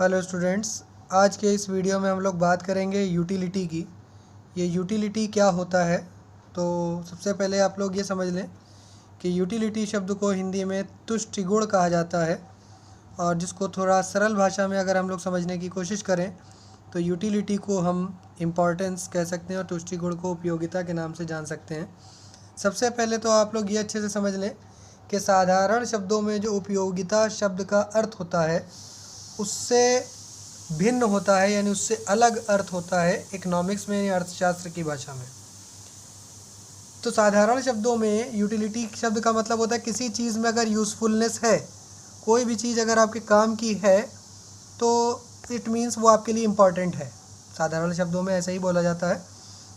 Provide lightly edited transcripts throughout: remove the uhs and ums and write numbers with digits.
Hello students, आज के इस वीडियो में हम लोग बात करेंगे यूटिलिटी की। ये यूटिलिटी क्या होता है। तो सबसे पहले आप लोग ये समझ लें कि यूटिलिटी शब्द को हिंदी में तुष्टिगुण कहा जाता है, और जिसको थोड़ा सरल भाषा में अगर हम लोग समझने की कोशिश करें तो यूटिलिटी को हम इम्पॉर्टेंस कह सकते हैं और तुष्टिगुण को उपयोगिता के नाम से जान सकते हैं। सबसे पहले तो आप लोग ये अच्छे से समझ लें कि साधारण शब्दों में जो उपयोगिता शब्द का अर्थ होता है उससे भिन्न होता है, यानी उससे अलग अर्थ होता है इकोनॉमिक्स में, यानी अर्थशास्त्र की भाषा में। तो साधारण शब्दों में यूटिलिटी शब्द का मतलब होता है किसी चीज़ में अगर यूज़फुलनेस है, कोई भी चीज़ अगर आपके काम की है तो इट मीन्स वो आपके लिए इम्पॉर्टेंट है। साधारण शब्दों में ऐसा ही बोला जाता है।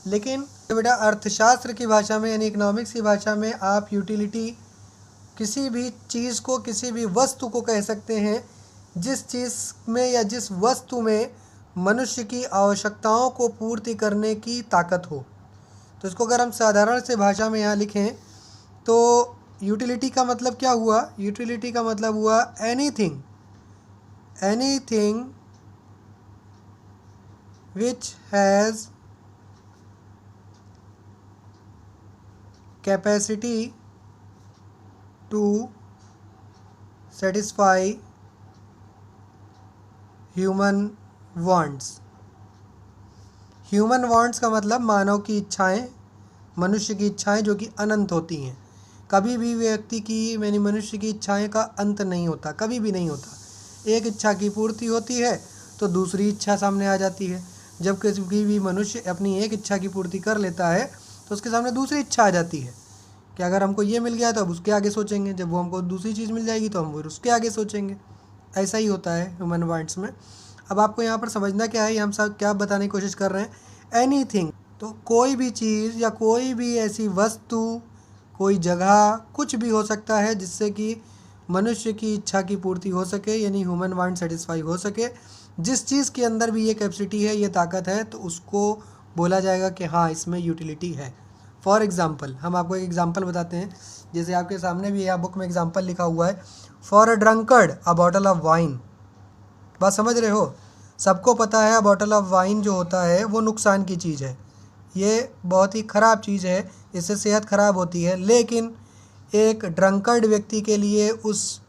लेकिन बेटा अर्थशास्त्र की भाषा में यानी इकोनॉमिक्स की भाषा में आप यूटिलिटी किसी भी चीज़ को, किसी भी वस्तु को कह सकते हैं जिस चीज़ में या जिस वस्तु में मनुष्य की आवश्यकताओं को पूर्ति करने की ताकत हो। तो इसको अगर हम साधारण से भाषा में यहाँ लिखें तो यूटिलिटी का मतलब क्या हुआ? यूटिलिटी का मतलब हुआ anything which has capacity to satisfy human wants. Human wants का मतलब मानव की इच्छाएं, मनुष्य की इच्छाएं जो कि अनंत होती हैं। कभी भी व्यक्ति की यानी मनुष्य की इच्छाएं का अंत नहीं होता, कभी भी नहीं होता। एक इच्छा की पूर्ति होती है तो दूसरी इच्छा सामने आ जाती है। जब किसी भी मनुष्य अपनी एक इच्छा की पूर्ति कर लेता है तो उसके सामने दूसरी इच्छा आ जाती है कि अगर हमको ये मिल गया तो अब उसके आगे सोचेंगे, जब वो हमको दूसरी चीज़ मिल जाएगी तो हम वो उसके आगे सोचेंगे। ऐसा ही होता है ह्यूमन वांट्स में। अब आपको यहाँ पर समझना क्या है, हम सब क्या बताने की कोशिश कर रहे हैं। एनीथिंग, तो कोई भी चीज़ या कोई भी ऐसी वस्तु, कोई जगह, कुछ भी हो सकता है जिससे कि मनुष्य की इच्छा की पूर्ति हो सके, यानी ह्यूमन वांट सेटिस्फाई हो सके। जिस चीज़ के अंदर भी ये कैपेसिटी है, ये ताकत है, तो उसको बोला जाएगा कि हाँ इसमें यूटिलिटी है। फॉर एग्ज़ाम्पल, हम आपको एक एग्ज़ाम्पल बताते हैं। जैसे आपके सामने भी यह बुक में एग्ज़ाम्पल लिखा हुआ है, for a drunkard a bottle of wine. बात समझ रहे हो? सबको पता है बॉटल ऑफ वाइन जो होता है वो नुकसान की चीज़ है, ये बहुत ही ख़राब चीज़ है, इससे सेहत ख़राब होती है। लेकिन एक ड्रंकर्ड व्यक्ति के लिए उस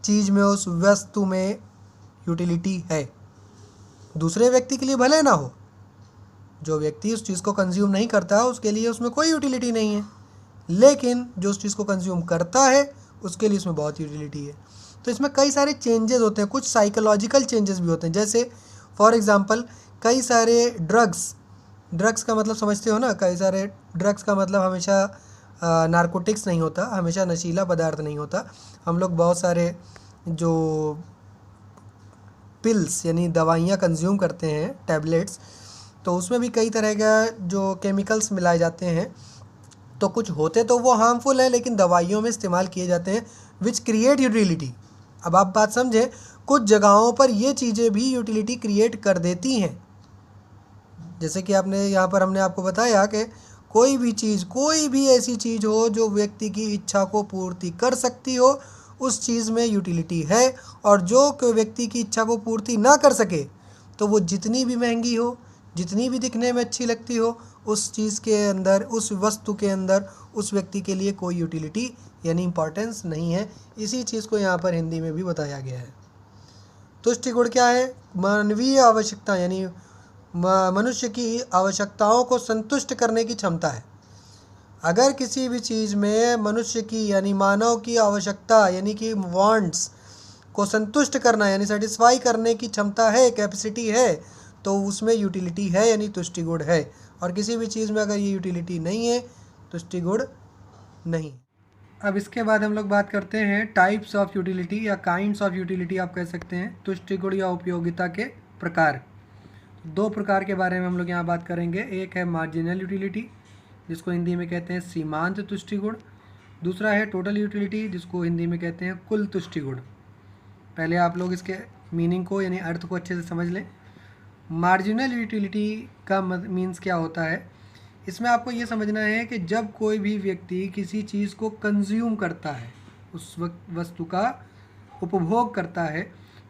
चीज़ में, उस वस्तु में यूटिलिटी है। दूसरे व्यक्ति के लिए भले ना हो, जो व्यक्ति उस चीज़ को कंज्यूम नहीं करता उसके लिए उसमें कोई यूटिलिटी नहीं है, लेकिन जो उस चीज़ को कंज्यूम करता है उसके लिए उसमें बहुत यूटिलिटी है। तो इसमें कई सारे चेंजेस होते हैं, कुछ साइकोलॉजिकल चेंजेस भी होते हैं। जैसे फॉर एग्ज़ाम्पल कई सारे ड्रग्स का मतलब समझते हो ना, कई सारे ड्रग्स का मतलब हमेशा नारकोटिक्स नहीं होता, हमेशा नशीला पदार्थ नहीं होता। हम लोग बहुत सारे जो पिल्स यानी दवाइयाँ कंज्यूम करते हैं, टैबलेट्स, तो उसमें भी कई तरह का जो केमिकल्स मिलाए जाते हैं। तो कुछ होते तो वो हार्मफुल है लेकिन दवाइयों में इस्तेमाल किए जाते हैं, विच क्रिएट यूटिलिटी। अब आप बात समझें, कुछ जगहों पर ये चीज़ें भी यूटिलिटी क्रिएट कर देती हैं। जैसे कि आपने यहाँ पर हमने आपको बताया कि कोई भी चीज़, कोई भी ऐसी चीज़ हो जो व्यक्ति की इच्छा को पूर्ति कर सकती हो, उस चीज़ में यूटिलिटी है। और जो कोई व्यक्ति की इच्छा को पूर्ति ना कर सके तो वो जितनी भी महंगी हो, जितनी भी दिखने में अच्छी लगती हो, उस चीज़ के अंदर, उस वस्तु के अंदर उस व्यक्ति के लिए कोई यूटिलिटी यानी इम्पॉर्टेंस नहीं है। इसी चीज़ को यहाँ पर हिंदी में भी बताया गया है। तुष्टिगुण क्या है? मानवीय आवश्यकता यानी मनुष्य की आवश्यकताओं को संतुष्ट करने की क्षमता है। अगर किसी भी चीज़ में मनुष्य की यानी मानव की आवश्यकता यानी कि वांट्स को संतुष्ट करना यानी सेटिस्फाई करने की क्षमता है, कैपेसिटी है, तो उसमें यूटिलिटी है यानी तुष्टिगुण है। और किसी भी चीज़ में अगर ये यूटिलिटी नहीं है, तुष्टिगुण नहीं। अब इसके बाद हम लोग बात करते हैं टाइप्स ऑफ यूटिलिटी या काइंड्स ऑफ यूटिलिटी आप कह सकते हैं, तुष्टिगुण या उपयोगिता के प्रकार। दो प्रकार के बारे में हम लोग यहाँ बात करेंगे। एक है मार्जिनल यूटिलिटी जिसको हिंदी में कहते हैं सीमांत तुष्टिगुण। दूसरा है टोटल यूटिलिटी जिसको हिंदी में कहते हैं कुल तुष्टिगुण। पहले आप लोग इसके मीनिंग को यानी अर्थ को अच्छे से समझ लें। मार्जिनल यूटिलिटी का मीन्स क्या होता है? इसमें आपको ये समझना है कि जब कोई भी व्यक्ति किसी चीज़ को कंज्यूम करता है, उस वस्तु का उपभोग करता है,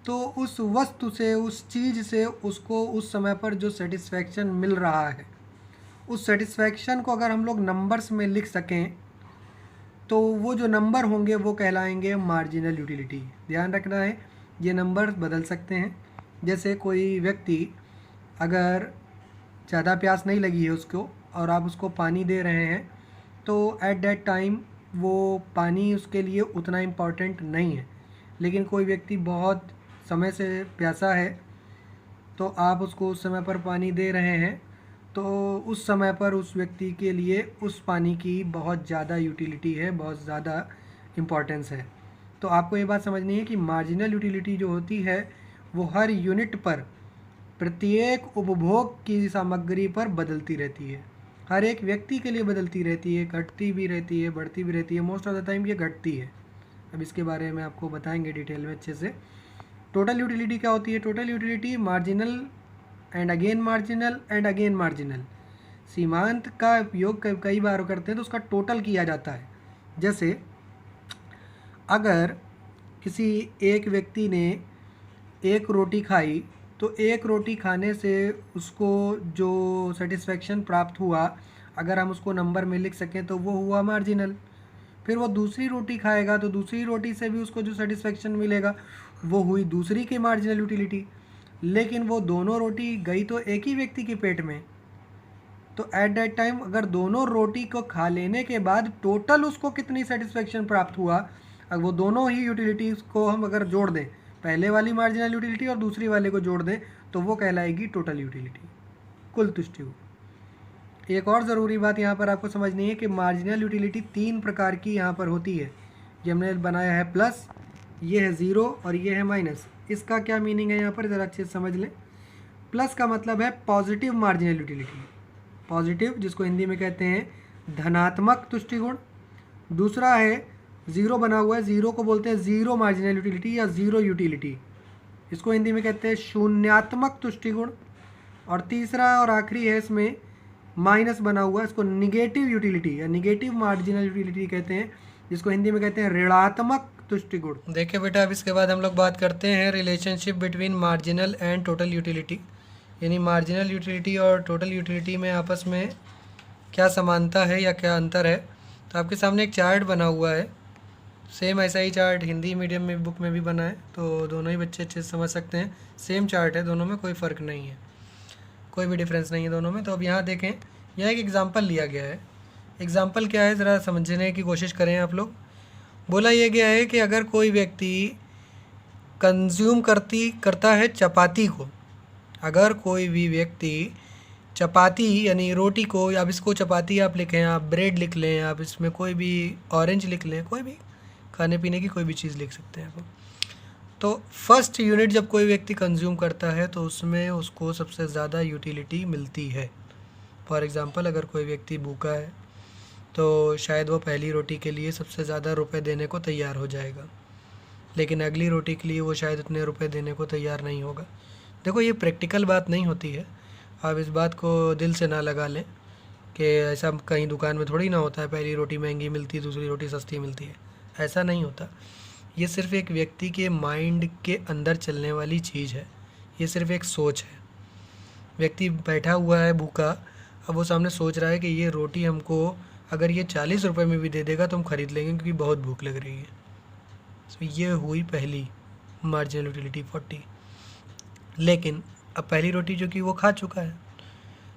तो उस वस्तु से, उस चीज़ से उसको उस समय पर जो सेटिस्फैक्शन मिल रहा है, उस सेटिस्फैक्शन को अगर हम लोग नंबर्स में लिख सकें तो वो जो नंबर होंगे वो कहलाएंगे मार्जिनल यूटिलिटी। ध्यान रखना है, ये नंबर बदल सकते हैं। जैसे कोई व्यक्ति अगर ज़्यादा प्यास नहीं लगी है उसको और आप उसको पानी दे रहे हैं तो एट दैट टाइम वो पानी उसके लिए उतना इम्पॉर्टेंट नहीं है। लेकिन कोई व्यक्ति बहुत समय से प्यासा है तो आप उसको उस समय पर पानी दे रहे हैं तो उस समय पर उस व्यक्ति के लिए उस पानी की बहुत ज़्यादा यूटिलिटी है, बहुत ज़्यादा इम्पॉर्टेंस है। तो आपको ये बात समझनी है कि मार्जिनल यूटिलिटी जो होती है वो हर यूनिट पर, प्रत्येक उपभोग की सामग्री पर बदलती रहती है। हर एक व्यक्ति के लिए बदलती रहती है, घटती भी रहती है, बढ़ती भी रहती है। मोस्ट ऑफ द टाइम ये घटती है। अब इसके बारे में आपको बताएंगे डिटेल में अच्छे से। टोटल यूटिलिटी क्या होती है? Total utility marginal and again marginal and again marginal, सीमांत का उपयोग कई बार करते हैं तो उसका टोटल किया जाता है। जैसे अगर किसी एक व्यक्ति ने एक रोटी खाई तो एक रोटी खाने से उसको जो सेटिस्फैक्शन प्राप्त हुआ, अगर हम उसको नंबर में लिख सकें तो वो हुआ मार्जिनल। फिर वो दूसरी रोटी खाएगा तो दूसरी रोटी से भी उसको जो सेटिस्फैक्शन मिलेगा वो हुई दूसरी की मार्जिनल यूटिलिटी। लेकिन वो दोनों रोटी गई तो एक ही व्यक्ति के पेट में, तो एट दैट टाइम अगर दोनों रोटी को खा लेने के बाद टोटल उसको कितनी सेटिस्फैक्शन प्राप्त हुआ, अगर वो दोनों ही यूटिलिटीज़ को हम अगर जोड़ दें, पहले वाली मार्जिनल यूटिलिटी और दूसरी वाले को जोड़ दें, तो वो कहलाएगी टोटल यूटिलिटी, कुल तुष्टि। एक और ज़रूरी बात यहाँ पर आपको समझनी है कि मार्जिनल यूटिलिटी 3 प्रकार की यहाँ पर होती है। ये हमने बनाया है प्लस, ये है ज़ीरो और ये है माइनस। इसका क्या मीनिंग है यहाँ पर ज़रा अच्छे से समझ लें। प्लस का मतलब है पॉजिटिव मार्जिनल यूटिलिटी, पॉजिटिव जिसको हिंदी में कहते हैं धनात्मक तुष्टिगुण। दूसरा है ज़ीरो बना हुआ है, ज़ीरो को बोलते हैं ज़ीरो मार्जिनल यूटिलिटी या ज़ीरो यूटिलिटी, इसको हिंदी में कहते हैं शून्यात्मक तुष्टिगुण। और तीसरा और आखिरी है इसमें माइनस बना हुआ है, इसको निगेटिव यूटिलिटी या निगेटिव मार्जिनल यूटिलिटी कहते हैं, जिसको हिंदी में कहते हैं ऋणात्मक तुष्टिगुण। देखिए बेटा, अब इसके बाद हम लोग बात करते हैं relationship between marginal and total utility, यानी मार्जिनल यूटिलिटी और टोटल यूटिलिटी में आपस में क्या समानता है या क्या अंतर है। तो आपके सामने एक चार्ट बना हुआ है, सेम ऐसा ही चार्ट हिंदी मीडियम में बुक में भी बना है, तो दोनों ही बच्चे अच्छे से समझ सकते हैं। सेम चार्ट है, दोनों में कोई फ़र्क नहीं है, कोई भी डिफरेंस नहीं है दोनों में। तो अब यहाँ देखें, यहाँ एक एग्ज़ाम्पल लिया गया है। एग्ज़ाम्पल क्या है ज़रा समझने की कोशिश करें आप लोग। बोला यह गया है कि अगर कोई व्यक्ति कंज्यूम करता है चपाती को, अगर कोई भी व्यक्ति चपाती यानी रोटी को, अब इसको चपाती आप लिखें, आप ब्रेड लिख लें, आप इसमें कोई भी ऑरेंज लिख लें, कोई भी खाने पीने की कोई भी चीज़ लिख सकते हैं आप। तो फर्स्ट यूनिट जब कोई व्यक्ति कंज्यूम करता है तो उसमें उसको सबसे ज़्यादा यूटिलिटी मिलती है। फॉर एग्ज़ाम्पल, अगर कोई व्यक्ति भूखा है तो शायद वो पहली रोटी के लिए सबसे ज़्यादा रुपए देने को तैयार हो जाएगा, लेकिन अगली रोटी के लिए वो शायद उतने रुपए देने को तैयार नहीं होगा। देखो, ये प्रैक्टिकल बात नहीं होती है, आप इस बात को दिल से ना लगा लें कि ऐसा कहीं दुकान में थोड़ी ना होता है, पहली रोटी महंगी मिलती है दूसरी रोटी सस्ती मिलती है, ऐसा नहीं होता। ये सिर्फ़ एक व्यक्ति के माइंड के अंदर चलने वाली चीज़ है, ये सिर्फ़ एक सोच है। व्यक्ति बैठा हुआ है भूखा, अब वो सामने सोच रहा है कि ये रोटी हमको अगर ये 40 रुपये में भी दे देगा तो हम ख़रीद लेंगे क्योंकि बहुत भूख लग रही है। तो ये हुई पहली मार्जिनल यूटिलिटी 40। लेकिन अब पहली रोटी जो कि वो खा चुका है,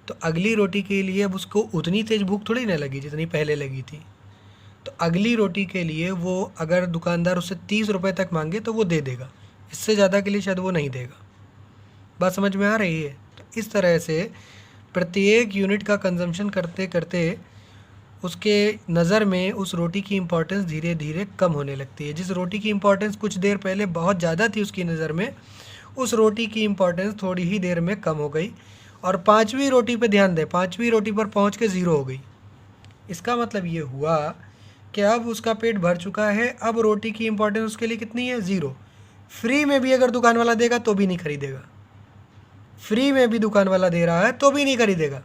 तो अगली रोटी के लिए अब उसको उतनी तेज़ भूख थोड़ी ना लगी जितनी पहले लगी थी। तो अगली रोटी के लिए वो अगर दुकानदार उससे 30 रुपये तक मांगे तो वो दे देगा, इससे ज़्यादा के लिए शायद वो नहीं देगा। बात समझ में आ रही है? तो इस तरह से प्रत्येक यूनिट का कंजम्पशन करते करते उसके नज़र में उस रोटी की इम्पोर्टेंस धीरे धीरे कम होने लगती है। जिस रोटी की इम्पोर्टेंस कुछ देर पहले बहुत ज़्यादा थी उसकी नज़र में, उस रोटी की इम्पोर्टेंस थोड़ी ही देर में कम हो गई और 5वीं रोटी पे ध्यान दें, 5वीं रोटी पर पहुंच के 0 हो गई। इसका मतलब ये हुआ कि अब उसका पेट भर चुका है, अब रोटी की इम्पोर्टेंस उसके लिए कितनी है? 0। फ्री में भी अगर दुकान वाला देगा तो भी नहीं खरीदेगा, फ्री में भी दुकान वाला दे रहा है तो भी नहीं खरीदेगा।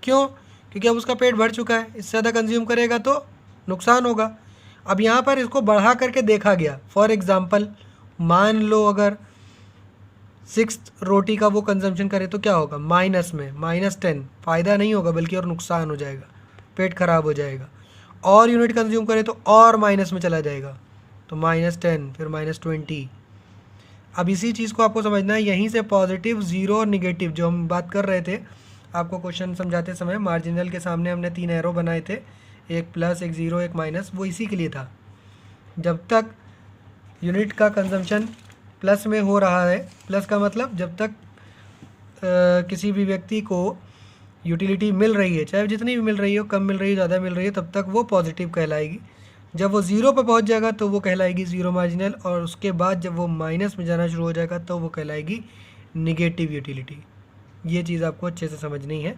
क्यों? क्योंकि अब उसका पेट भर चुका है, इससे ज़्यादा कंज्यूम करेगा तो नुकसान होगा। अब यहाँ पर इसको बढ़ा करके देखा गया। फॉर एग्ज़ाम्पल, मान लो अगर सिक्स्थ रोटी का वो कंजम्पशन करे तो क्या होगा, माइनस में, -10। फ़ायदा नहीं होगा बल्कि और नुकसान हो जाएगा, पेट खराब हो जाएगा। और यूनिट कंज्यूम करे तो और माइनस में चला जाएगा, तो -10 फिर -20। अब इसी चीज़ को आपको समझना है, यहीं से पॉजिटिव, ज़ीरो और निगेटिव जो हम बात कर रहे थे आपको क्वेश्चन समझाते समय, मार्जिनल के सामने हमने 3 एरो बनाए थे, एक प्लस, एक ज़ीरो, एक माइनस, वो इसी के लिए था। जब तक यूनिट का कंजम्पशन प्लस में हो रहा है, प्लस का मतलब जब तक किसी भी व्यक्ति को यूटिलिटी मिल रही है, चाहे जितनी भी मिल रही हो, कम मिल रही है, ज़्यादा मिल रही है, तब तक वो पॉजिटिव कहलाएगी। जब वो ज़ीरो पर पहुंच जाएगा तो वो कहलाएगी ज़ीरो मार्जिनल, और उसके बाद जब वो माइनस में जाना शुरू हो जाएगा तो वो कहलाएगी निगेटिव यूटिलिटी। ये चीज़ आपको अच्छे से समझनी है।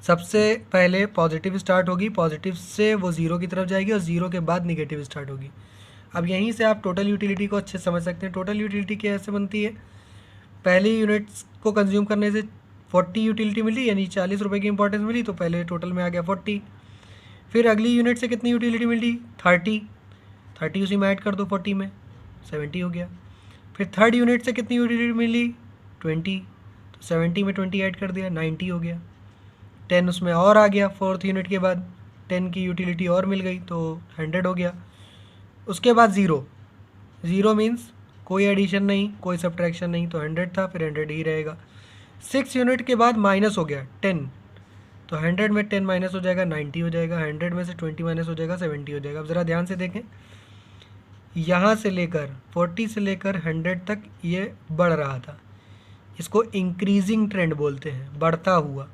सबसे पहले पॉजिटिव स्टार्ट होगी, पॉजिटिव से वो ज़ीरो की तरफ जाएगी और ज़ीरो के बाद निगेटिव स्टार्ट होगी। अब यहीं से आप टोटल यूटिलिटी को अच्छे से समझ सकते हैं। टोटल यूटिलिटी कैसे बनती है, पहली यूनिट्स को कंज्यूम करने से 40 यूटिलिटी मिली, यानी 40 रुपये की इंपॉर्टेंस मिली, तो पहले टोटल में आ गया 40। फिर अगली यूनिट से कितनी यूटिलिटी मिली, 30 उसी में ऐड कर दो 40 में, 70 हो गया। फिर थर्ड यूनिट से कितनी यूटिलिटी मिली, 20, तो 70 में 20 ऐड कर दिया, 90 हो गया। 10 उसमें और आ गया, फोर्थ यूनिट के बाद 10 की यूटिलिटी और मिल गई, तो 100 हो गया। उसके बाद ज़ीरो मीन्स कोई एडिशन नहीं, कोई सब्ट्रैक्शन नहीं, तो 100 था, फिर 100 ही रहेगा। 6 यूनिट के बाद माइनस हो गया 10, तो 100 में 10 माइनस हो जाएगा, 90 हो जाएगा। 100 में से 20 माइनस हो जाएगा, 70 हो जाएगा। अब ज़रा ध्यान से देखें, यहाँ से लेकर 40 से लेकर 100 तक ये बढ़ रहा था, इसको इंक्रीजिंग ट्रेंड बोलते हैं, बढ़ता हुआ।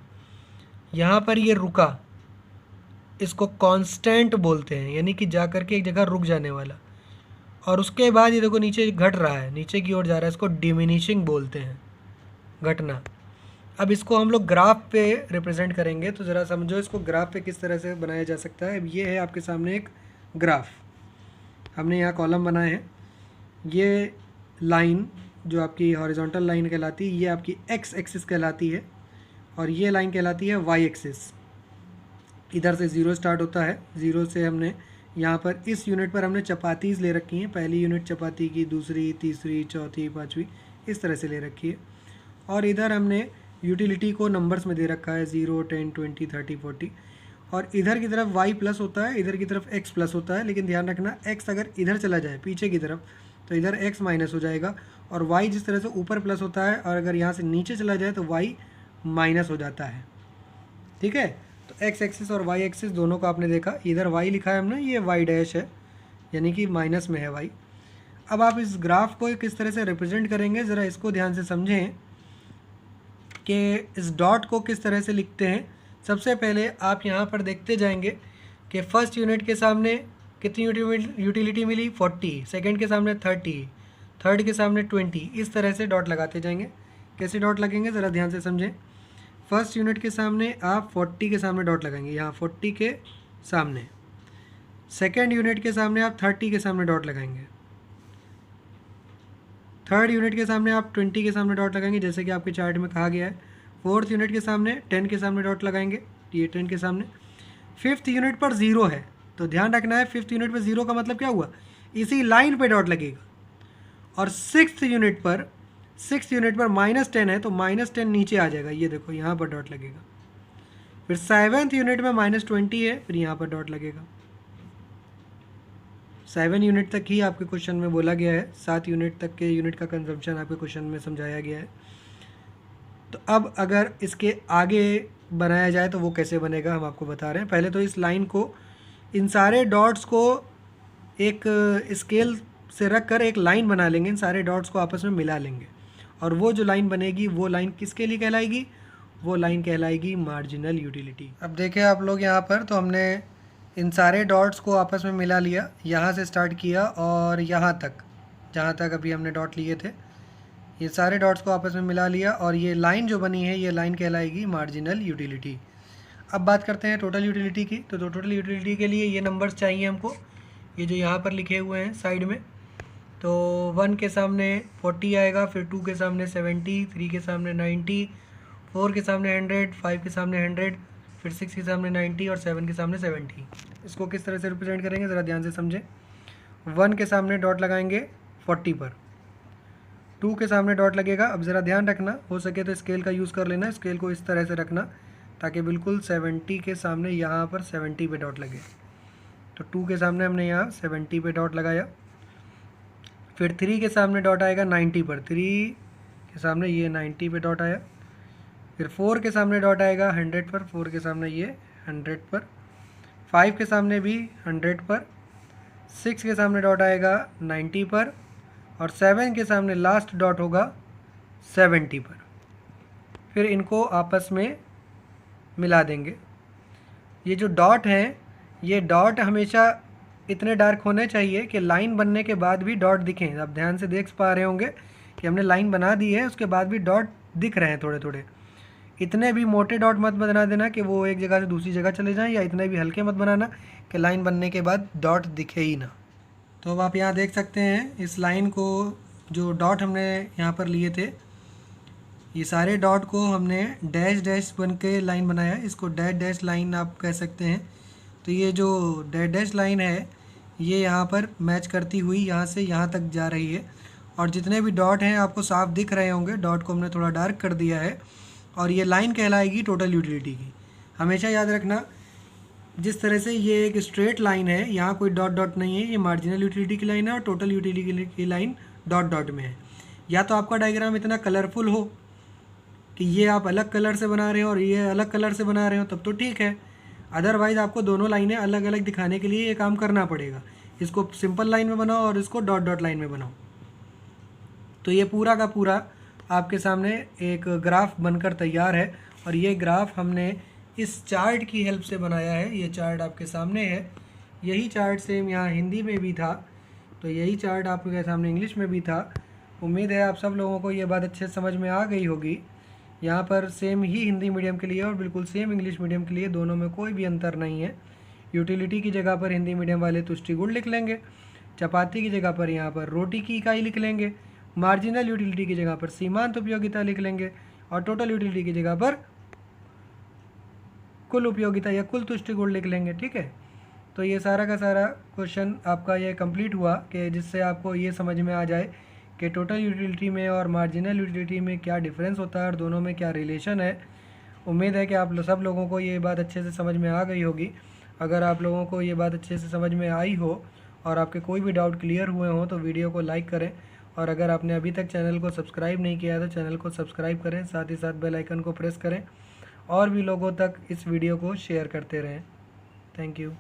यहाँ पर ये रुका, इसको कांस्टेंट बोलते हैं, यानी कि जा कर के एक जगह रुक जाने वाला। और उसके बाद ये देखो नीचे घट रहा है, नीचे की ओर जा रहा है, इसको डिमिनिशिंग बोलते हैं, घटना। अब इसको हम लोग ग्राफ पे रिप्रेजेंट करेंगे, तो ज़रा समझो इसको ग्राफ पे किस तरह से बनाया जा सकता है। अब ये है आपके सामने एक ग्राफ, हमने यहाँ कॉलम बनाए हैं। ये लाइन जो आपकी हॉरिजॉन्टल लाइन कहलाती है, ये आपकी एक्स एक्सिस कहलाती है, और ये लाइन कहलाती है वाई एक्सिस। इधर से ज़ीरो स्टार्ट होता है, ज़ीरो से हमने यहाँ पर इस यूनिट पर हमने चपातीज़ ले रखी हैं, पहली यूनिट चपाती की, दूसरी, तीसरी, चौथी, पाँचवीं, इस तरह से ले रखी है। और इधर हमने यूटिलिटी को नंबर्स में दे रखा है, 0, 10, 20, 30, 40। और इधर की तरफ y प्लस होता है, इधर की तरफ x प्लस होता है, लेकिन ध्यान रखना x अगर इधर चला जाए पीछे की तरफ तो इधर x माइनस हो जाएगा, और y जिस तरह से ऊपर प्लस होता है और अगर यहाँ से नीचे चला जाए तो y माइनस हो जाता है। ठीक है, तो x एक्सिस और y एक्सिस दोनों को आपने देखा, इधर y लिखा है हमने, ये y डैश है, यानी कि माइनस में है y। अब आप इस ग्राफ को किस तरह से रिप्रेजेंट करेंगे, ज़रा इसको ध्यान से समझें कि इस डॉट को किस तरह से लिखते हैं। सबसे पहले आप यहाँ पर देखते जाएंगे कि फर्स्ट यूनिट के सामने कितनी यूटिलिटी मिली, 40, सेकंड के सामने 30, थर्ड के सामने 20, इस तरह से डॉट लगाते जाएंगे। कैसे डॉट लगेंगे ज़रा ध्यान से समझें। फर्स्ट यूनिट के सामने आप 40 के सामने डॉट लगाएंगे, यहाँ 40 के सामने। सेकेंड यूनिट के सामने आप 30 के सामने डॉट लगाएंगे। थर्ड यूनिट के सामने आप 20 के सामने डॉट लगाएंगे, जैसे कि आपके चार्ट में कहा गया है। फोर्थ यूनिट के सामने 10 के सामने डॉट लगाएंगे, ये 10 के सामने। फिफ्थ यूनिट पर 0 है, तो ध्यान रखना है फिफ्थ यूनिट पर 0 का मतलब क्या हुआ, इसी लाइन पे डॉट लगेगा। और सिक्स्थ यूनिट पर -10 है, तो -10 नीचे आ जाएगा, ये देखो यहाँ पर डॉट लगेगा। फिर सेवन्थ यूनिट में -20 है, फिर यहाँ पर डॉट लगेगा। 7 यूनिट तक ही आपके क्वेश्चन में बोला गया है, 7 यूनिट तक के यूनिट का कंजम्पशन आपके क्वेश्चन में समझाया गया है। तो अब अगर इसके आगे बनाया जाए तो वो कैसे बनेगा हम आपको बता रहे हैं। पहले तो इस लाइन को, इन सारे डॉट्स को एक स्केल से रख कर एक लाइन बना लेंगे, इन सारे डॉट्स को आपस में मिला लेंगे, और वो जो लाइन बनेगी वो लाइन किसके लिए कहलाएगी, वो लाइन कहलाएगी मार्जिनल यूटिलिटी। अब देखें आप लोग यहाँ पर, तो हमने इन सारे डॉट्स को आपस में मिला लिया, यहाँ से स्टार्ट किया और यहाँ तक, जहाँ तक अभी हमने डॉट लिए थे, ये सारे डॉट्स को आपस में मिला लिया, और ये लाइन जो बनी है ये लाइन कहलाएगी मार्जिनल यूटिलिटी। अब बात करते हैं टोटल यूटिलिटी की। तो टोटल यूटिलिटी के लिए ये नंबर्स चाहिए हमको, ये जो यहाँ पर लिखे हुए हैं साइड में। तो 1 के सामने 40 आएगा, फिर 2 के सामने 70, 3 के सामने 90, 4 के सामने 100, 5 के सामने 100, फिर 6 के सामने 90 और 7 के सामने 70। इसको किस तरह से रिप्रेजेंट करेंगे ज़रा ध्यान से समझें। 1 के सामने डॉट लगाएंगे 40 पर, 2 के सामने डॉट लगेगा। अब ज़रा ध्यान रखना, हो सके तो स्केल का यूज़ कर लेना, स्केल को इस तरह से रखना ताकि बिल्कुल 70 के सामने यहाँ पर 70 पे डॉट लगे। तो 2 के सामने हमने यहाँ 70 पे डॉट लगाया। फिर 3 के सामने डॉट आएगा 90 पर, 3 के सामने ये 90 पे डॉट आया। फिर 4 के सामने डॉट आएगा 100 पर, 4 के सामने ये 100 पर। 5 के सामने भी 100 पर। 6 के सामने डॉट आएगा 90 पर। और 7 के सामने लास्ट डॉट होगा 70 पर। फिर इनको आपस में मिला देंगे। ये जो डॉट हैं, ये डॉट हमेशा इतने डार्क होने चाहिए कि लाइन बनने के बाद भी डॉट दिखें। आप ध्यान से देख पा रहे होंगे कि हमने लाइन बना दी है, उसके बाद भी डॉट दिख रहे हैं थोड़े थोड़े। इतने भी मोटे डॉट मत बना देना कि वो एक जगह से दूसरी जगह चले जाएं, या इतने भी हल्के मत बनाना कि लाइन बनने के बाद डॉट दिखे ही ना। तो अब आप यहाँ देख सकते हैं इस लाइन को, जो डॉट हमने यहाँ पर लिए थे, ये सारे डॉट को हमने डैश डैश बन के लाइन बनाया। इसको डैश डैश लाइन आप कह सकते हैं। तो ये जो डैश डैश लाइन है, ये यहाँ पर मैच करती हुई यहाँ से यहाँ तक जा रही है। और जितने भी डॉट हैं आपको साफ दिख रहे होंगे, डॉट को हमने थोड़ा डार्क कर दिया है। और ये लाइन कहलाएगी टोटल यूटिलिटी की। हमेशा याद रखना, जिस तरह से ये एक स्ट्रेट लाइन है, यहाँ कोई डॉट डॉट नहीं है, ये मार्जिनल यूटिलिटी की लाइन है और टोटल यूटिलिटी की लाइन डॉट डॉट में है। या तो आपका डायग्राम इतना कलरफुल हो कि ये आप अलग कलर से बना रहे हो और ये अलग कलर से बना रहे हो, तब तो ठीक है। अदरवाइज़ आपको दोनों लाइनें अलग अलग दिखाने के लिए ये काम करना पड़ेगा। इसको सिंपल लाइन में बनाओ और इसको डॉट डॉट लाइन में बनाओ। तो ये पूरा का पूरा आपके सामने एक ग्राफ बनकर तैयार है। और ये ग्राफ हमने इस चार्ट की हेल्प से बनाया है। ये चार्ट आपके सामने है। यही चार्ट सेम यहाँ हिंदी में भी था, तो यही चार्ट आपके सामने इंग्लिश में भी था। उम्मीद है आप सब लोगों को ये बात अच्छे से समझ में आ गई होगी। यहाँ पर सेम ही हिंदी मीडियम के लिए और बिल्कुल सेम इंग्लिश मीडियम के लिए, दोनों में कोई भी अंतर नहीं है। यूटिलिटी की जगह पर हिंदी मीडियम वाले तुष्टि गुण लिख लेंगे, चपाती की जगह पर यहाँ पर रोटी की इकाई लिख लेंगे, मार्जिनल यूटिलिटी की जगह पर सीमांत उपयोगिता लिख लेंगे, और टोटल यूटिलिटी की जगह पर कुल उपयोगिता या कुल तुष्टि गुण लिख लेंगे। ठीक है, तो ये सारा का सारा क्वेश्चन आपका ये कंप्लीट हुआ कि जिससे आपको ये समझ में आ जाए कि टोटल यूटिलिटी में और मार्जिनल यूटिलिटी में क्या डिफरेंस होता है और दोनों में क्या रिलेशन है। उम्मीद है कि आप सब लोगों को ये बात अच्छे से समझ में आ गई होगी। अगर आप लोगों को ये बात अच्छे से समझ में आई हो और आपके कोई भी डाउट क्लियर हुए हों तो वीडियो को लाइक करें। और अगर आपने अभी तक चैनल को सब्सक्राइब नहीं किया तो चैनल को सब्सक्राइब करें, साथ ही साथ बेल आइकन को प्रेस करें और भी लोगों तक इस वीडियो को शेयर करते रहें। Thank you.